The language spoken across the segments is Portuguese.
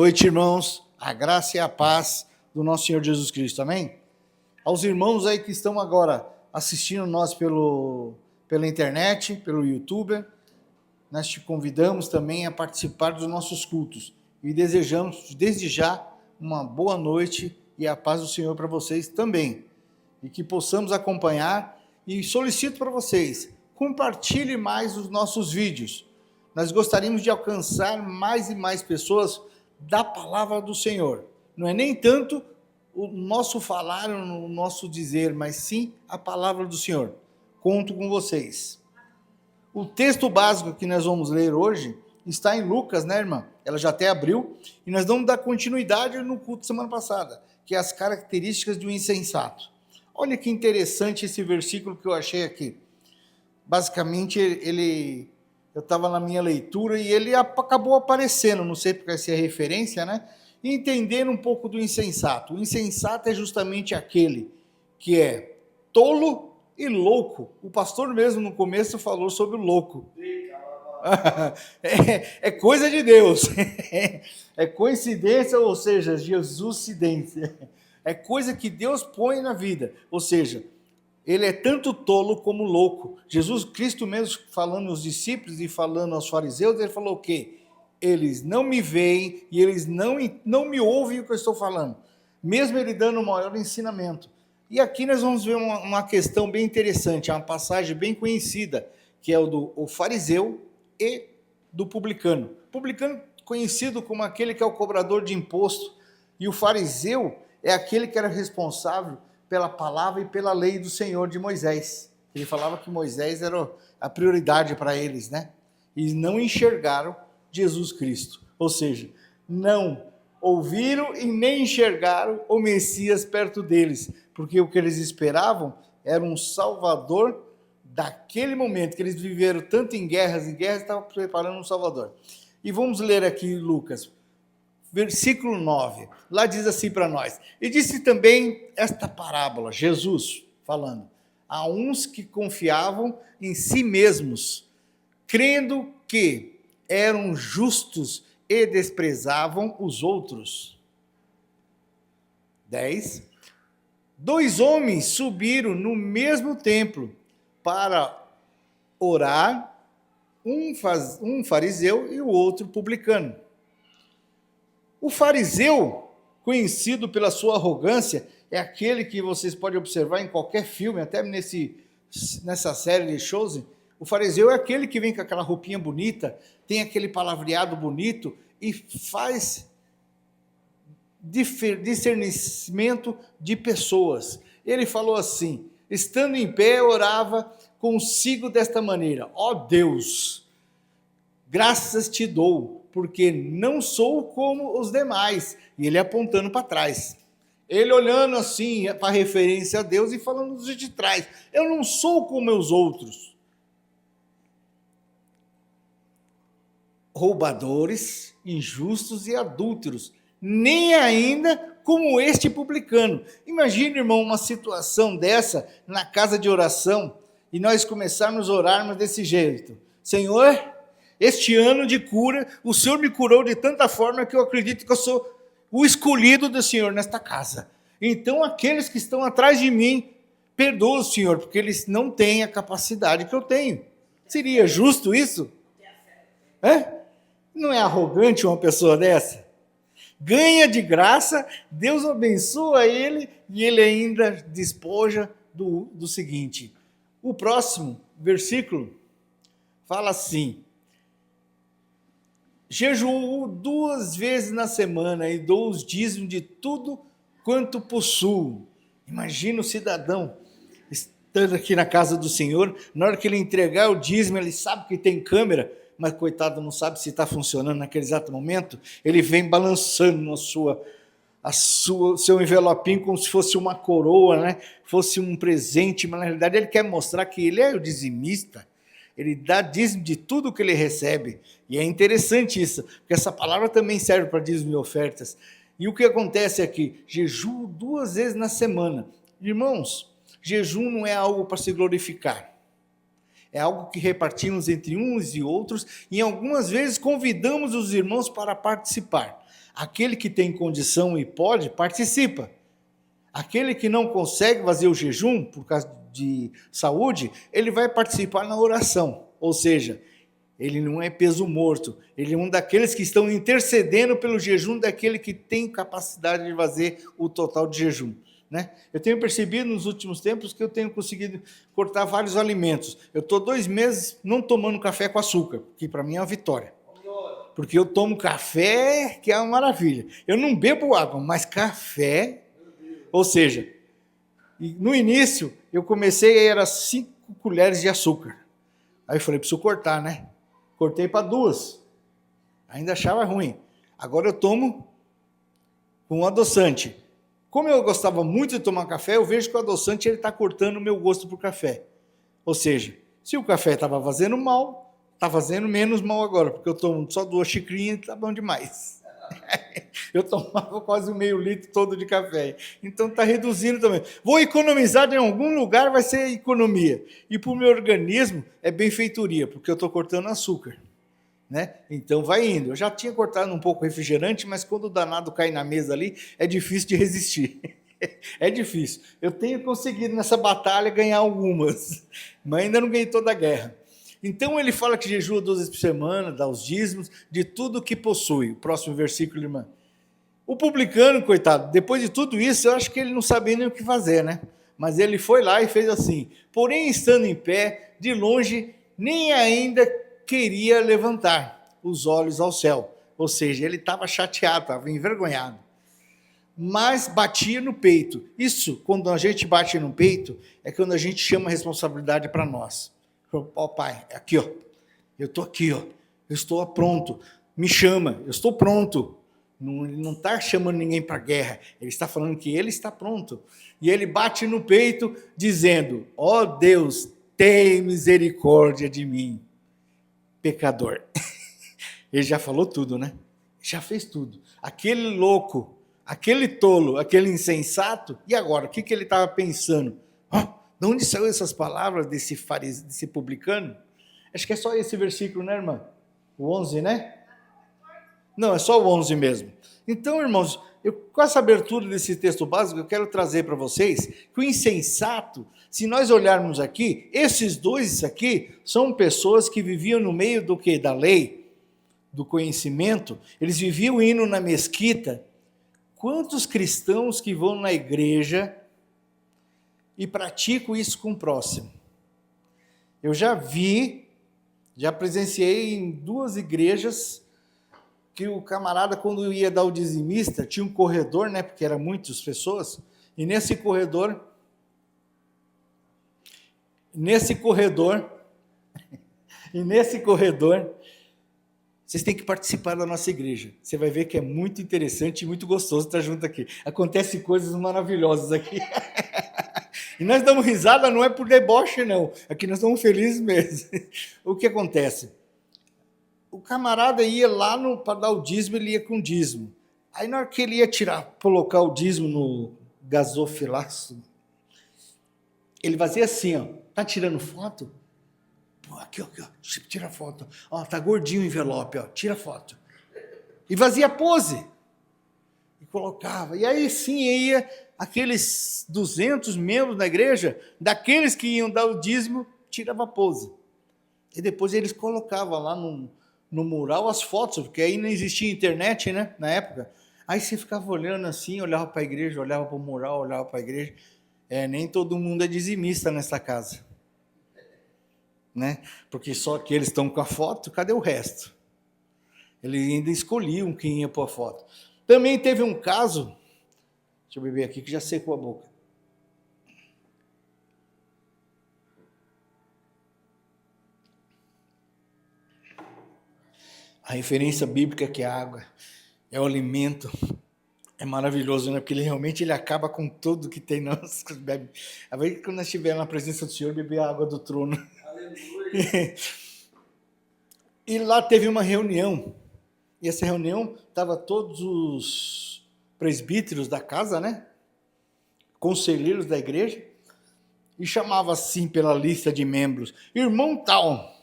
noite, irmãos. A graça e a paz do nosso Senhor Jesus Cristo, amém? Aos irmãos aí que estão agora assistindo nós pela internet, pelo YouTube, nós te convidamos também a participar dos nossos cultos e desejamos desde já uma boa noite e a paz do Senhor para vocês também. E que possamos acompanhar e solicito para vocês, compartilhe mais os nossos vídeos. Nós gostaríamos de alcançar mais e mais pessoas da palavra do Senhor. Não é nem tanto o nosso falar, o nosso dizer, mas sim a palavra do Senhor. Conto com vocês. O texto básico que nós vamos ler hoje está em Lucas, né, irmã? Ela já até abriu, e nós vamos dar continuidade no culto da semana passada, que é as características de um insensato. Olha que interessante esse versículo que eu achei aqui. Basicamente, eu estava na minha leitura e ele acabou aparecendo, não sei porque essa é a referência, né? Entendendo um pouco do insensato. O insensato é justamente aquele que é tolo e louco. O pastor mesmo no começo falou sobre o louco. É coisa de Deus. É coincidência, ou seja, Jesuscidência. É coisa que Deus põe na vida. Ou seja, ele é tanto tolo como louco. Jesus Cristo mesmo falando aos discípulos e falando aos fariseus, ele falou o quê? Eles não me veem e eles não me ouvem o que eu estou falando. Mesmo ele dando o maior ensinamento. E aqui nós vamos ver uma questão bem interessante, uma passagem bem conhecida, que é o fariseu e do publicano. O publicano conhecido como aquele que é o cobrador de imposto, e o fariseu é aquele que era responsável pela palavra e pela lei do Senhor de Moisés. Ele falava que Moisés era a prioridade para eles, né? E não enxergaram Jesus Cristo. Ou seja, não ouviram e nem enxergaram o Messias perto deles, porque o que eles esperavam era um Salvador daquele momento, que eles viveram tanto em guerras, estavam preparando um Salvador. E vamos ler aqui Lucas, versículo 9, lá diz assim para nós: e disse também esta parábola, Jesus falando, a uns que confiavam em si mesmos, crendo que eram justos e desprezavam os outros. 10. 2 homens subiram no mesmo templo para orar, um fariseu e o outro publicano. O fariseu, conhecido pela sua arrogância, é aquele que vocês podem observar em qualquer filme, até nessa série de shows. O fariseu é aquele que vem com aquela roupinha bonita, tem aquele palavreado bonito e faz discernimento de pessoas. Ele falou assim, estando em pé, orava consigo desta maneira: ó Deus, graças te dou, porque não sou como os demais. E ele apontando para trás. Ele olhando assim para referência a Deus e falando de trás. Eu não sou como os outros. Roubadores, injustos e adúlteros. Nem ainda como este publicano. Imagina, irmão, uma situação dessa na casa de oração e nós começarmos a orarmos desse jeito. Senhor, este ano de cura, o Senhor me curou de tanta forma que eu acredito que eu sou o escolhido do Senhor nesta casa. Então, aqueles que estão atrás de mim, perdoa o Senhor, porque eles não têm a capacidade que eu tenho. Seria justo isso? Não é arrogante uma pessoa dessa? Ganha de graça, Deus abençoa ele e ele ainda despoja do seguinte. O próximo versículo fala assim: jejuo 2 vezes na semana e dou os dízimos de tudo quanto possuo. Imagina o cidadão estando aqui na casa do Senhor, na hora que ele entregar o dízimo, ele sabe que tem câmera, mas coitado não sabe se está funcionando naquele exato momento, ele vem balançando seu envelopinho como se fosse uma coroa, né? Fosse um presente, mas na realidade ele quer mostrar que ele é o dizimista. Ele dá dízimo de tudo que ele recebe. E é interessante isso, porque essa palavra também serve para dízimo e ofertas. E o que acontece aqui? Jejum 2 vezes na semana. Irmãos, jejum não é algo para se glorificar. É algo que repartimos entre uns e outros e algumas vezes convidamos os irmãos para participar. Aquele que tem condição e pode, participa. Aquele que não consegue fazer o jejum, por causa de saúde, ele vai participar na oração. Ou seja, ele não é peso morto. Ele é um daqueles que estão intercedendo pelo jejum daquele que tem capacidade de fazer o total de jejum. Né? Eu tenho percebido nos últimos tempos que eu tenho conseguido cortar vários alimentos. Eu estou 2 meses não tomando café com açúcar, que para mim é uma vitória. Porque eu tomo café, que é uma maravilha. Eu não bebo água, mas café... Ou seja, no início, eu comecei, era 5 colheres de açúcar. Aí eu falei, preciso cortar, né? Cortei para 2. Ainda achava ruim. Agora eu tomo com adoçante. Como eu gostava muito de tomar café, eu vejo que o adoçante está cortando o meu gosto por café. Ou seja, se o café estava fazendo mal, está fazendo menos mal agora, porque eu tomo só 2 xicrinhas e está bom demais. Eu tomava quase 0,5 litro todo de café. Então está reduzindo também. Vou economizar em algum lugar, vai ser economia. E para o meu organismo é benfeitoria, porque eu estou cortando açúcar. Né? Então vai indo. Eu já tinha cortado um pouco o refrigerante, mas quando o danado cai na mesa ali, é difícil de resistir. É difícil. Eu tenho conseguido nessa batalha ganhar algumas, mas ainda não ganhei toda a guerra. Então ele fala que jejua 2 vezes por semana, dá os dízimos de tudo que possui. O próximo versículo, irmã. O publicano, coitado, depois de tudo isso, eu acho que ele não sabia nem o que fazer, né? Mas ele foi lá e fez assim. Porém, estando em pé, de longe, nem ainda queria levantar os olhos ao céu. Ou seja, ele estava chateado, estava envergonhado. Mas batia no peito. Isso, quando a gente bate no peito, é quando a gente chama a responsabilidade para nós. Ó, pai, aqui, ó. Eu estou aqui, ó. Eu estou pronto. Me chama, eu estou pronto. Ele não está chamando ninguém para a guerra. Ele está falando que ele está pronto. E ele bate no peito, dizendo, ó Deus, tem misericórdia de mim, pecador. Ele já falou tudo, né? Já fez tudo. Aquele louco, aquele tolo, aquele insensato, e agora, o que ele estava pensando? De onde saiu essas palavras desse publicano? Acho que é só esse versículo, né, irmã? O 11, né? Não, é só o 11 mesmo. Então, irmãos, com essa abertura desse texto básico, eu quero trazer para vocês que o insensato, se nós olharmos aqui, esses 2 aqui são pessoas que viviam no meio do quê? Da lei, do conhecimento. Eles viviam indo na mesquita. Quantos cristãos que vão na igreja e praticam isso com o próximo? Eu já presenciei em 2 igrejas que o camarada, quando ia dar o dizimista, tinha um corredor, né, porque eram muitas pessoas, e nesse corredor, vocês têm que participar da nossa igreja. Você vai ver que é muito interessante e muito gostoso estar junto aqui. Acontecem coisas maravilhosas aqui. E nós damos risada, não é por deboche, não. Aqui nós estamos felizes mesmo. O que acontece? O camarada ia lá para dar o dízimo, ele ia com dízimo. Aí na hora que ele ia colocar o dízimo no gasofilaço, ele fazia assim, ó. Tá tirando foto? Pô, aqui, ó, tira foto. Ó, tá gordinho o envelope, ó, tira foto. E fazia pose. E colocava. E aí sim ia aqueles 200 membros da igreja, daqueles que iam dar o dízimo, tirava pose. E depois eles colocavam lá no mural as fotos, porque aí não existia internet, né, na época. Aí você ficava olhando assim, olhava para a igreja, olhava para o mural, olhava para a igreja. Nem todo mundo é dizimista nessa casa, né? Porque só aqueles estão com a foto, cadê o resto? Eles ainda escolhiam quem ia pôr a foto. Também teve um caso, deixa eu beber aqui que já secou a boca. A referência bíblica que a água é o alimento, é maravilhoso, né? Porque ele acaba com tudo que tem nós. A vez que quando nós estivermos na presença do Senhor, beber a água do trono. Aleluia. E lá teve uma reunião, e essa reunião estava todos os presbíteros da casa, né? Conselheiros da igreja, e chamava assim pela lista de membros. Irmão tal.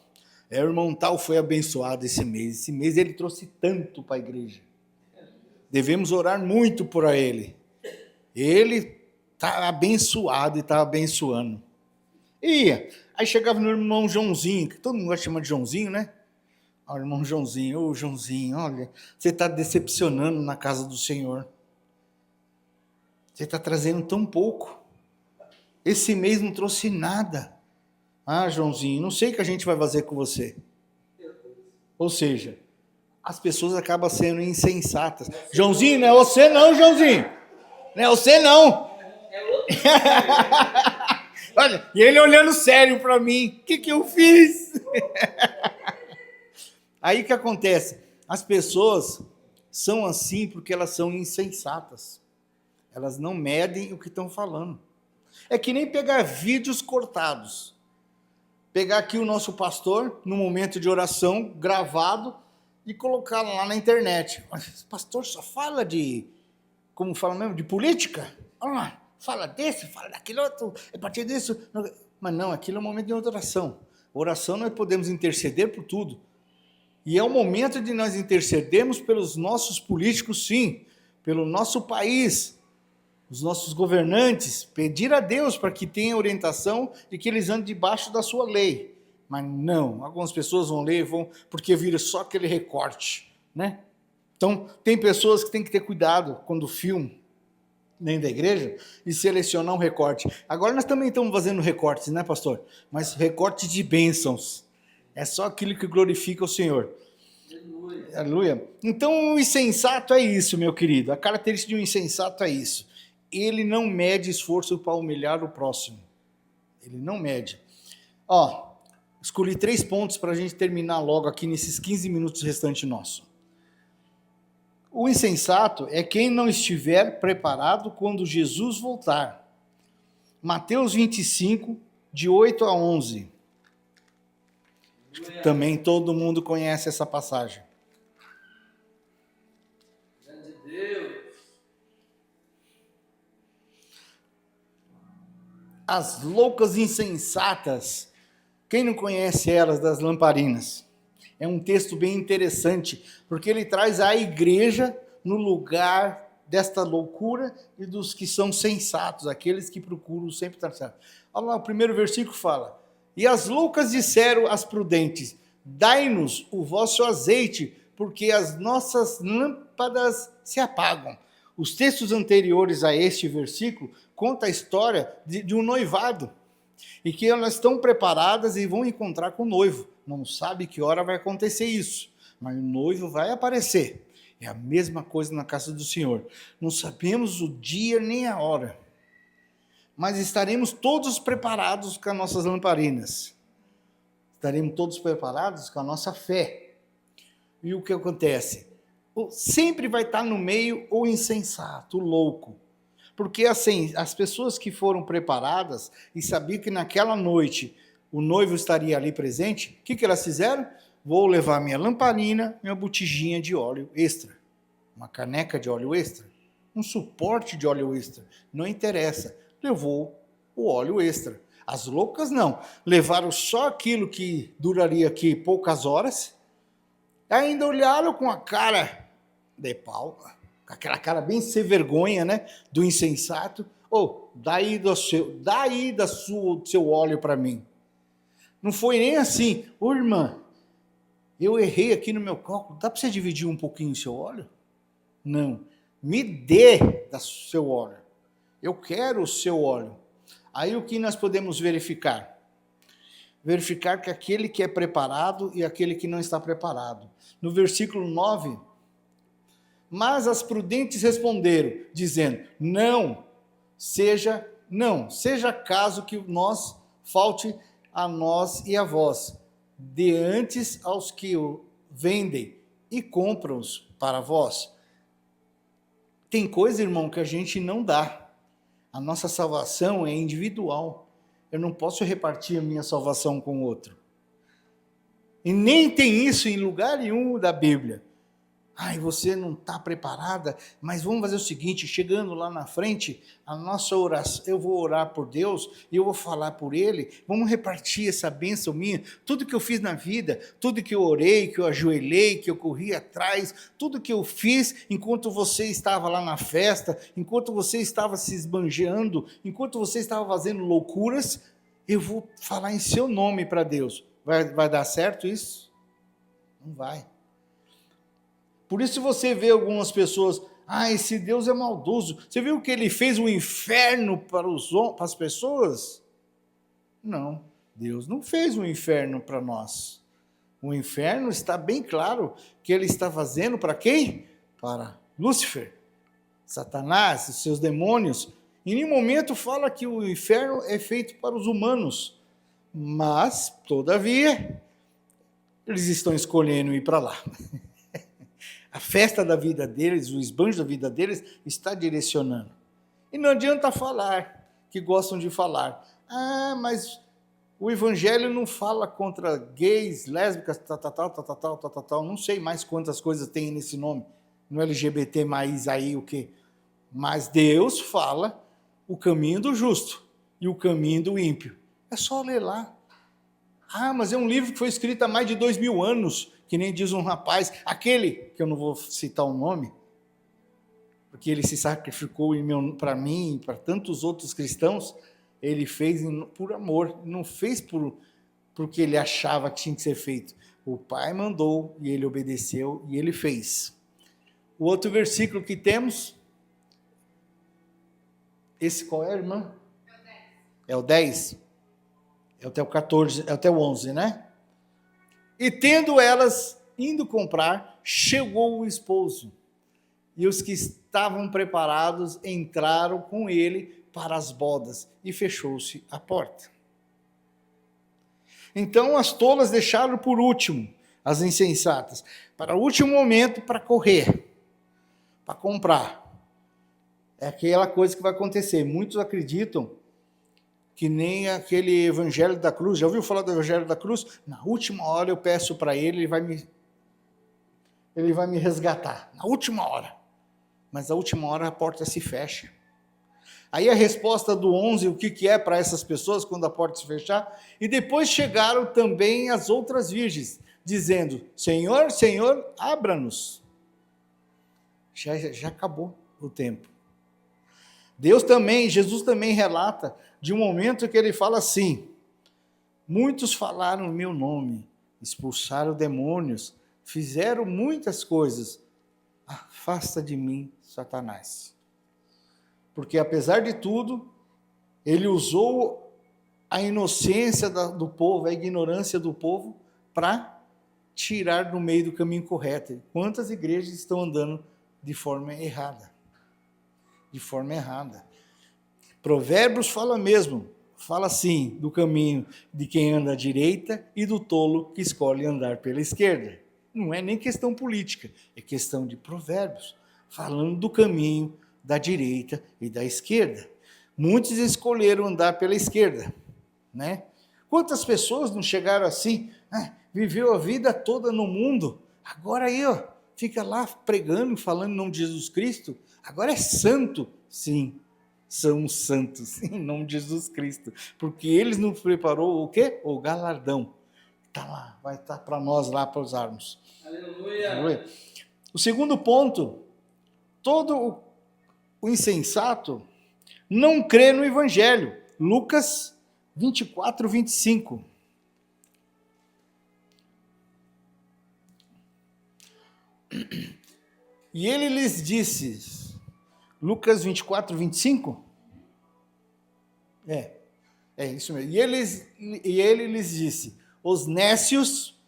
O irmão tal foi abençoado esse mês. Esse mês ele trouxe tanto para a igreja. Devemos orar muito por ele. Ele está abençoado e está abençoando. Aí chegava no irmão Joãozinho, que todo mundo gosta de chamar de Joãozinho, né? O irmão Joãozinho, Joãozinho, olha, você está decepcionando na casa do Senhor. Você está trazendo tão pouco. Esse mês não trouxe nada. Joãozinho, não sei o que a gente vai fazer com você. Ou seja, as pessoas acabam sendo insensatas. Joãozinho, não é você não, Joãozinho. Não é você não. Olha, e ele olhando sério para mim. O que eu fiz? Aí o que acontece? As pessoas são assim porque elas são insensatas. Elas não medem o que estão falando. É que nem pegar vídeos cortados. Pegar aqui o nosso pastor, no momento de oração, gravado, e colocar lá na internet. Mas o pastor só fala de, como fala mesmo, de política? Olha lá, fala desse, fala daquele outro, é partir disso. Mas não, aquilo é um momento de oração. Oração nós podemos interceder por tudo. E é o momento de nós intercedermos pelos nossos políticos, sim, pelo nosso país, os nossos governantes, pedir a Deus para que tenha orientação e que eles andem debaixo da sua lei. Mas não, algumas pessoas vão ler, porque vira só aquele recorte, né? Então, tem pessoas que têm que ter cuidado quando filmam dentro da igreja e selecionar um recorte. Agora nós também estamos fazendo recortes, né, pastor? Mas recorte de bênçãos. É só aquilo que glorifica o Senhor. Aleluia. Aleluia. Então, o insensato é isso, meu querido. A característica de um insensato é isso. Ele não mede esforço para humilhar o próximo. Ele não mede. Escolhi 3 pontos para a gente terminar logo aqui nesses 15 minutos restantes nossos. O insensato é quem não estiver preparado quando Jesus voltar. Mateus 25, de 8 a 11. Também todo mundo conhece essa passagem. As loucas insensatas. Quem não conhece elas das lamparinas? É um texto bem interessante, porque ele traz a igreja no lugar desta loucura e dos que são sensatos, aqueles que procuram sempre estar certos. Olha lá, o primeiro versículo fala: e as loucas disseram às prudentes: dai-nos o vosso azeite, porque as nossas lâmpadas se apagam. Os textos anteriores a este versículo contam a história de um noivado, e que elas estão preparadas e vão encontrar com o noivo. Não sabe que hora vai acontecer isso, mas o noivo vai aparecer. É a mesma coisa na casa do Senhor. Não sabemos o dia nem a hora, mas estaremos todos preparados com as nossas lamparinas. Estaremos todos preparados com a nossa fé. E o que acontece? Sempre vai estar no meio o insensato, o louco. Porque assim, as pessoas que foram preparadas e sabiam que naquela noite o noivo estaria ali presente, o que elas fizeram? Vou levar minha lamparina, minha botijinha de óleo extra, uma caneca de óleo extra, um suporte de óleo extra, não interessa, levou o óleo extra. As loucas não, levaram só aquilo que duraria aqui poucas horas, ainda olharam com a cara de pau, com aquela cara bem sem vergonha, né, do insensato. Daí do seu óleo para mim. Não foi nem assim: irmã, eu errei aqui no meu cálculo, dá para você dividir um pouquinho o seu óleo? Não, me dê do seu óleo, eu quero o seu óleo. Aí o que nós podemos verificar? Verificar que aquele que é preparado e aquele que não está preparado. No versículo 9, mas as prudentes responderam, dizendo: não seja caso que nós falte a nós e a vós, dê antes aos que o vendem e compram-os para vós. Tem coisa, irmão, que a gente não dá. A nossa salvação é individual. Eu não posso repartir a minha salvação com o outro. E nem tem isso em lugar nenhum da Bíblia. Ai, você não está preparada, mas vamos fazer o seguinte, chegando lá na frente, a nossa oração, eu vou orar por Deus, e eu vou falar por Ele, vamos repartir essa bênção minha, tudo que eu fiz na vida, tudo que eu orei, que eu ajoelhei, que eu corri atrás, tudo que eu fiz enquanto você estava lá na festa, enquanto você estava se esbanjeando, enquanto você estava fazendo loucuras, eu vou falar em seu nome para Deus. Vai dar certo isso? Não vai. Por isso você vê algumas pessoas, esse Deus é maldoso. Você viu que ele fez um inferno para as pessoas? Não, Deus não fez um inferno para nós. O inferno está bem claro que ele está fazendo para quem? Para Lúcifer, Satanás, os seus demônios. Em nenhum momento fala que o inferno é feito para os humanos. Mas, todavia, eles estão escolhendo ir para lá. A festa da vida deles, o esbanjo da vida deles, está direcionando. E não adianta falar, que gostam de falar. Mas o evangelho não fala contra gays, lésbicas, tal. Não sei mais quantas coisas tem nesse nome. No LGBT mais aí o quê? Mas Deus fala o caminho do justo e o caminho do ímpio. É só ler lá. Mas é um livro que foi escrito há mais de 2000 anos, que nem diz um rapaz, aquele, que eu não vou citar o nome, porque ele se sacrificou para mim e para tantos outros cristãos, ele fez por amor, não fez porque ele achava que tinha que ser feito. O Pai mandou e ele obedeceu e ele fez. O outro versículo que temos, esse qual é, irmã? É o 10. É até o 14, é até o 11, né? E tendo elas indo comprar, chegou o esposo. E os que estavam preparados entraram com ele para as bodas. E fechou-se a porta. Então as tolas deixaram por último, as insensatas, para o último momento para correr, para comprar. É aquela coisa que vai acontecer. Muitos acreditam que nem aquele evangelho da cruz. Já ouviu falar do evangelho da cruz? Na última hora eu peço para ele, ele vai me resgatar. Na última hora. Mas na última hora a porta se fecha. Aí a resposta do 11, o que é para essas pessoas quando a porta se fechar? E depois chegaram também as outras virgens, dizendo, Senhor, Senhor, abra-nos. Já acabou o tempo. Jesus também relata de um momento que ele fala assim, muitos falaram o meu nome, expulsaram demônios, fizeram muitas coisas, afasta de mim, Satanás. Porque apesar de tudo, ele usou a inocência do povo, a ignorância do povo, para tirar do meio do caminho correto. Quantas igrejas estão andando de forma errada? De forma errada. Provérbios fala assim, do caminho de quem anda à direita e do tolo que escolhe andar pela esquerda. Não é nem questão política, é questão de provérbios, falando do caminho da direita e da esquerda. Muitos escolheram andar pela esquerda, né? Quantas pessoas não chegaram assim, viveu a vida toda no mundo, agora aí, fica lá pregando, falando em nome de Jesus Cristo, agora é santo. Sim, são santos em nome de Jesus Cristo, porque eles nos preparou o quê? O galardão. Está lá, vai estar para nós lá para usarmos. Aleluia. O segundo ponto, todo o insensato não crê no evangelho. Lucas 24, 25. E ele lhes disse, Lucas 24, 25? É isso mesmo. E ele lhes disse, os nécios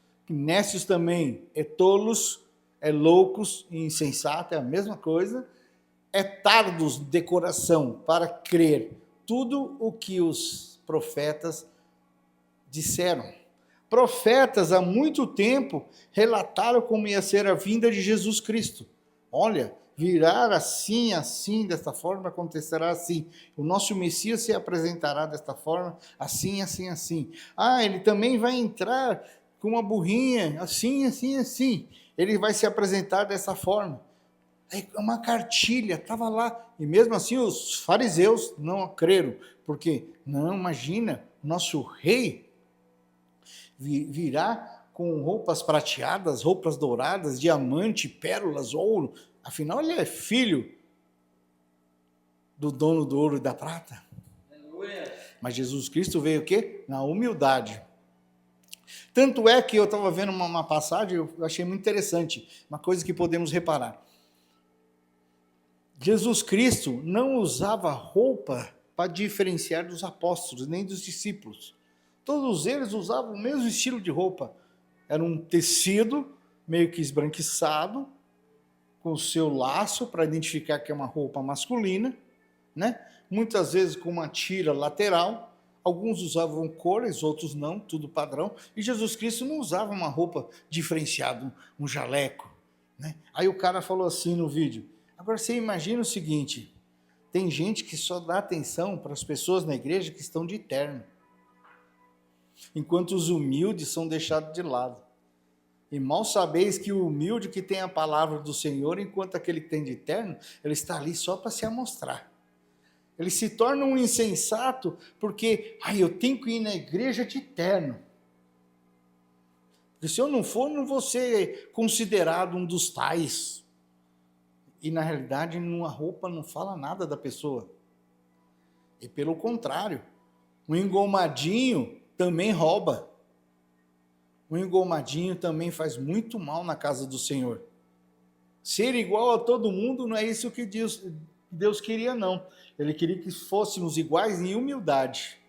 também é tolos, é loucos e insensato, é a mesma coisa, é tardos de coração para crer tudo o que os profetas disseram. Profetas há muito tempo relataram como ia ser a vinda de Jesus Cristo. Olha, virá assim, assim, desta forma, acontecerá assim. O nosso Messias se apresentará desta forma, assim, assim, assim. Ele também vai entrar com uma burrinha, assim, assim, assim. Ele vai se apresentar dessa forma. Aí uma cartilha, estava lá. E mesmo assim os fariseus não creram. Porque, não, imagina, nosso rei virá com roupas prateadas, roupas douradas, diamante, pérolas, ouro. Afinal, ele é filho do dono do ouro e da prata. Aleluia. Mas Jesus Cristo veio o quê? Na humildade. Tanto é que eu estava vendo uma passagem, eu achei muito interessante, uma coisa que podemos reparar. Jesus Cristo não usava roupa para diferenciar dos apóstolos, nem dos discípulos. Todos eles usavam o mesmo estilo de roupa. Era um tecido meio que esbranquiçado, com o seu laço para identificar que é uma roupa masculina, né? Muitas vezes com uma tira lateral. Alguns usavam cores, outros não, tudo padrão. E Jesus Cristo não usava uma roupa diferenciada, um jaleco, né? Aí o cara falou assim no vídeo: agora você imagina o seguinte, tem gente que só dá atenção para as pessoas na igreja que estão de terno, enquanto os humildes são deixados de lado. E mal sabeis que o humilde que tem a palavra do Senhor, enquanto aquele que tem de terno, ele está ali só para se amostrar. Ele se torna um insensato porque, eu tenho que ir na igreja de terno. Porque se eu não for, não vou ser considerado um dos tais. E na realidade, uma roupa não fala nada da pessoa. E pelo contrário, um engomadinho também rouba. Um engomadinho também faz muito mal na casa do Senhor. Ser igual a todo mundo não é isso que Deus queria, não. Ele queria que fôssemos iguais em humildade,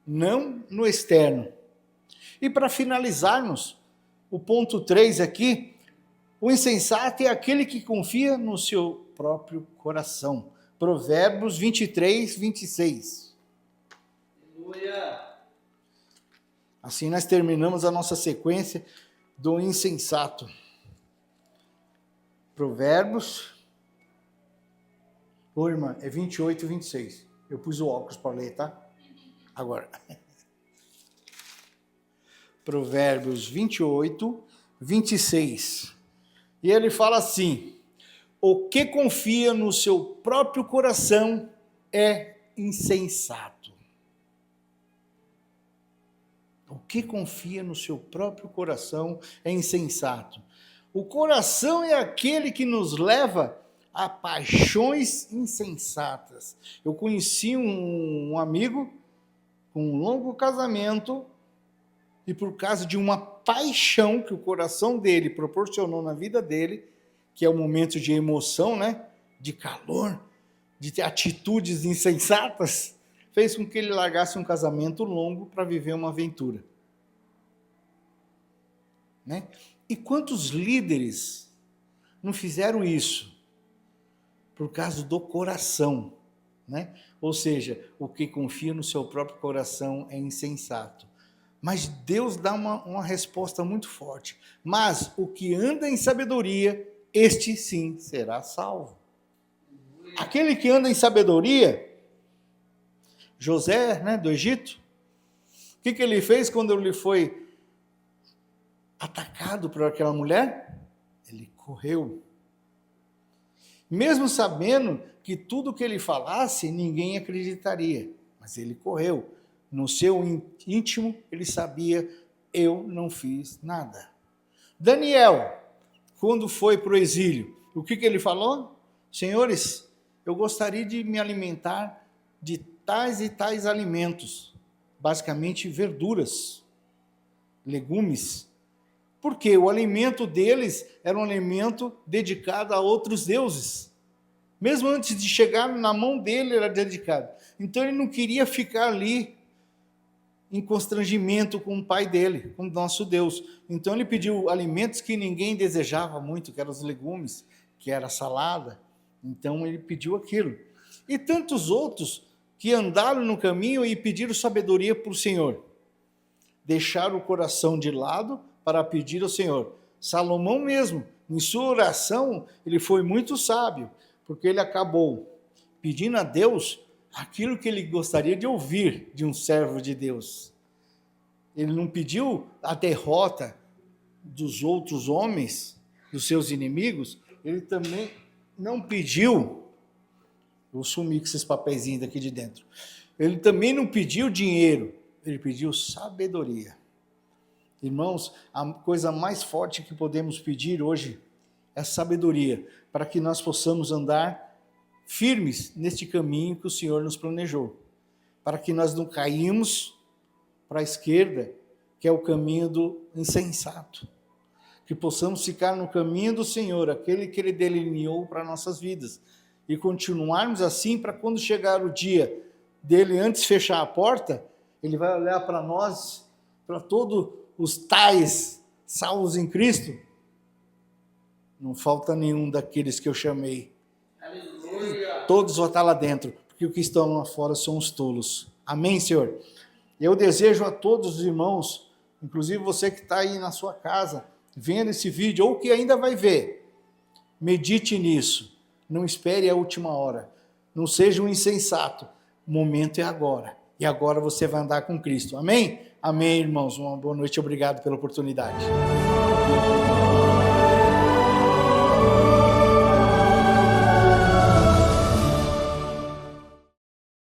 não no externo. E para finalizarmos, o ponto 3 aqui, o insensato é aquele que confia no seu próprio coração. Provérbios 23, 26. Aleluia! Assim nós terminamos a nossa sequência do insensato. Provérbios. Ô, irmã, é 28 e 26. Eu pus o óculos para ler, tá? Agora. Provérbios 28, 26. E ele fala assim: o que confia no seu próprio coração é insensato. O que confia no seu próprio coração é insensato. O coração é aquele que nos leva a paixões insensatas. Eu conheci um amigo com um longo casamento e por causa de uma paixão que o coração dele proporcionou na vida dele, que é um momento de emoção, né? De calor, de ter atitudes insensatas, fez com que ele largasse um casamento longo para viver uma aventura. Né? E quantos líderes não fizeram isso? Por causa do coração, né? Ou seja, o que confia no seu próprio coração é insensato. Mas Deus dá uma resposta muito forte. Mas o que anda em sabedoria, este sim será salvo. Aquele que anda em sabedoria, José, né, do Egito, o que ele fez quando ele foi atacado por aquela mulher? Ele correu. Mesmo sabendo que tudo que ele falasse, ninguém acreditaria. Mas ele correu. No seu íntimo, ele sabia, eu não fiz nada. Daniel, quando foi para o exílio, o que ele falou? Senhores, eu gostaria de me alimentar de tais e tais alimentos. Basicamente, verduras, legumes. Porque o alimento deles era um alimento dedicado a outros deuses. Mesmo antes de chegar na mão dele, era dedicado. Então ele não queria ficar ali em constrangimento com o pai dele, com o nosso Deus. Então ele pediu alimentos que ninguém desejava muito, que eram os legumes, que era a salada. Então ele pediu aquilo. E tantos outros que andaram no caminho e pediram sabedoria para o Senhor. Deixaram o coração de lado para pedir ao Senhor. Salomão mesmo, em sua oração, ele foi muito sábio, porque ele acabou pedindo a Deus aquilo que ele gostaria de ouvir de um servo de Deus. ele não pediu a derrota dos outros homens, dos seus inimigos, ele também não pediu, vou sumir com esses papeizinhos daqui de dentro, ele também não pediu dinheiro, ele pediu sabedoria. Irmãos, a coisa mais forte que podemos pedir hoje é sabedoria, para que nós possamos andar firmes neste caminho que o Senhor nos planejou, para que nós não caímos para a esquerda, que é o caminho do insensato, que possamos ficar no caminho do Senhor, aquele que Ele delineou para nossas vidas, e continuarmos assim para quando chegar o dia dele, antes de fechar a porta, Ele vai olhar para nós, para todos os tais salvos em Cristo, não falta nenhum daqueles que eu chamei. Aleluia. Todos vão estar lá dentro, porque os que estão lá fora são os tolos. Amém, Senhor? Eu desejo a todos os irmãos, inclusive você que está aí na sua casa, vendo esse vídeo, ou que ainda vai ver, medite nisso, não espere a última hora, não seja um insensato, o momento é agora, e agora você vai andar com Cristo, amém? Amém, irmãos, uma boa noite, obrigado pela oportunidade.